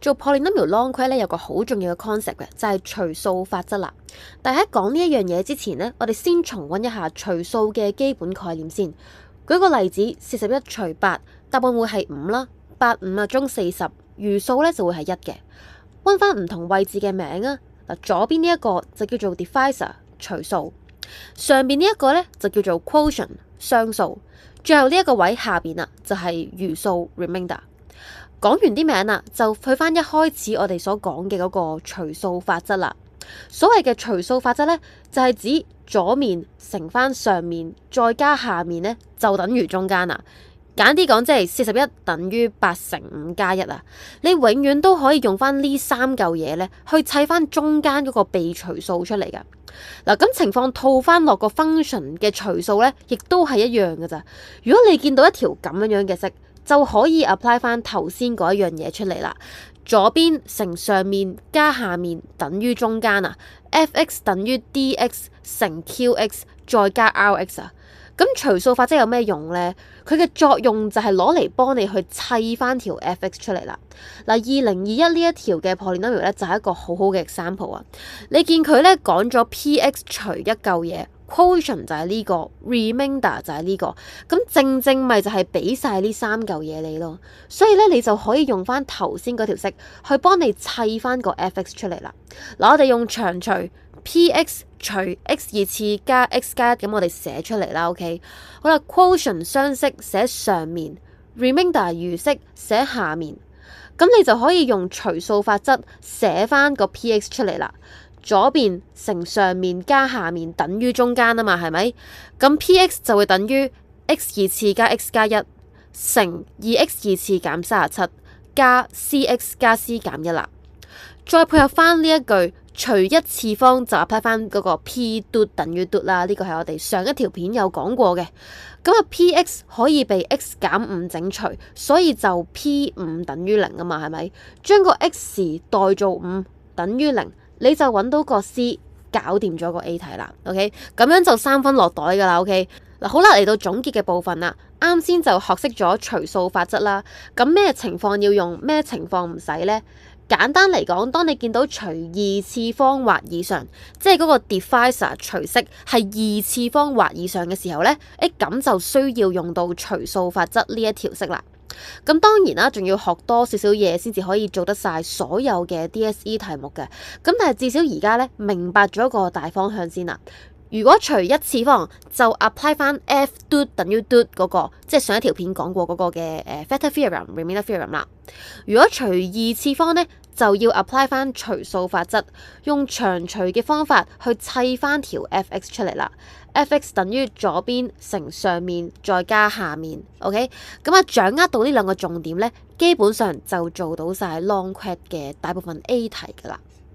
做 polynomial long quest 咧有個好重要嘅 concept 嘅，就係除數法則啦。但係喺講呢一樣嘢之前呢，我哋先重溫一下除數嘅基本概念先。舉個例子，41除8，答案會係5啦。85中40，餘數咧就會係1嘅。溫翻唔同位置嘅名啊，嗱，左邊呢一個就叫做 divisor 除數，上邊呢一個咧就叫做 quotient 雙數，最後呢一個位下邊啊就係餘數 remainder。講完啲名啦，就去翻一開始我哋所講嘅嗰個除數法則啦。所謂嘅除數法則咧，就係指左面乘翻上面再加下面咧，就等於中間啦。簡啲講，即係41等於8乘5加1啊！你永遠都可以用翻呢三嚿嘢咧，去砌翻中間嗰個被除數出嚟噶。嗱，咁情況套翻落個 function 嘅除數咧，亦都係一樣噶咋。如果你見到一條咁樣嘅式，就可以 apply 翻頭先嗰一樣嘢出嚟啦。左邊乘上面加下面等於中間啊 ，f(x) 等於 dx 乘 qx 再加 rx 啊。咁除數法則有咩用呢？佢嘅作用就係攞嚟幫你去砌翻條 f(x) 出嚟啦。嗱，2021呢一條嘅 polynomial 咧就係一個好好嘅 example 啊。你見佢咧講咗 p(x) 除一嚿嘢。quotient 就係呢個 remainder 就係呢個，咁正正咪就係俾晒呢三嚿嘢你咯，所以咧你就可以用翻頭先嗰條式去幫你砌翻個 f(x) 出嚟啦。嗱，我哋用長除 p(x) 除 x2次加 x 加1，咁我哋寫出嚟啦。OK， 好啦 quotient 雙式寫上面 remainder 餘式寫下面，咁你就可以用除數法則寫翻個 p(x) 出嚟啦。左邊乘上面加下面等於中間啊嘛，係咪？咁 p(x) 就會等於 x2次加 x 加1乘 2x2次減37加 cx 加 c 減1啦。再配合翻呢一句，除一次方就 apply 翻嗰個 p 嘟等於嘟啦。呢個係我哋上一條片有講過嘅。咁啊 p(x) 可以被 x 減5整除，所以就 p5等於0啊嘛，係咪？將個 x 代做5等於0。你就揾到個 C， 搞掂咗個 A 題啦。OK， 咁樣就3分落袋噶啦。OK， 嗱，好啦，嚟到總結嘅部分啦。啱先就學識咗除數法則啦。咁咩情況要用，咩情況唔使呢？簡單嚟講，當你見到除2次方或以上，即係嗰個 divisor 除式係2次方或以上嘅時候呢，咁就需要用到除數法則呢一條式啦。咁當然啦，仲要學多少少嘢先至可以做得晒所有嘅 DSE 題目嘅。咁但係至少而家咧明白咗一個大方向先啦。如果除一次方就 apply 翻 f 嘟等於嘟嗰個，即係上一條片講過嗰個嘅factor theorem、remainder theorem 啦。如果除二次方咧，就要 apply 翻除數法則，用長除嘅方法去砌翻條 f(x) 出嚟啦。f(x) 等於左邊乘上面再加下面。OK， 咁啊，掌握到呢兩個重點咧，基本上就做到晒 long quest 嘅大部分 A 題噶啦。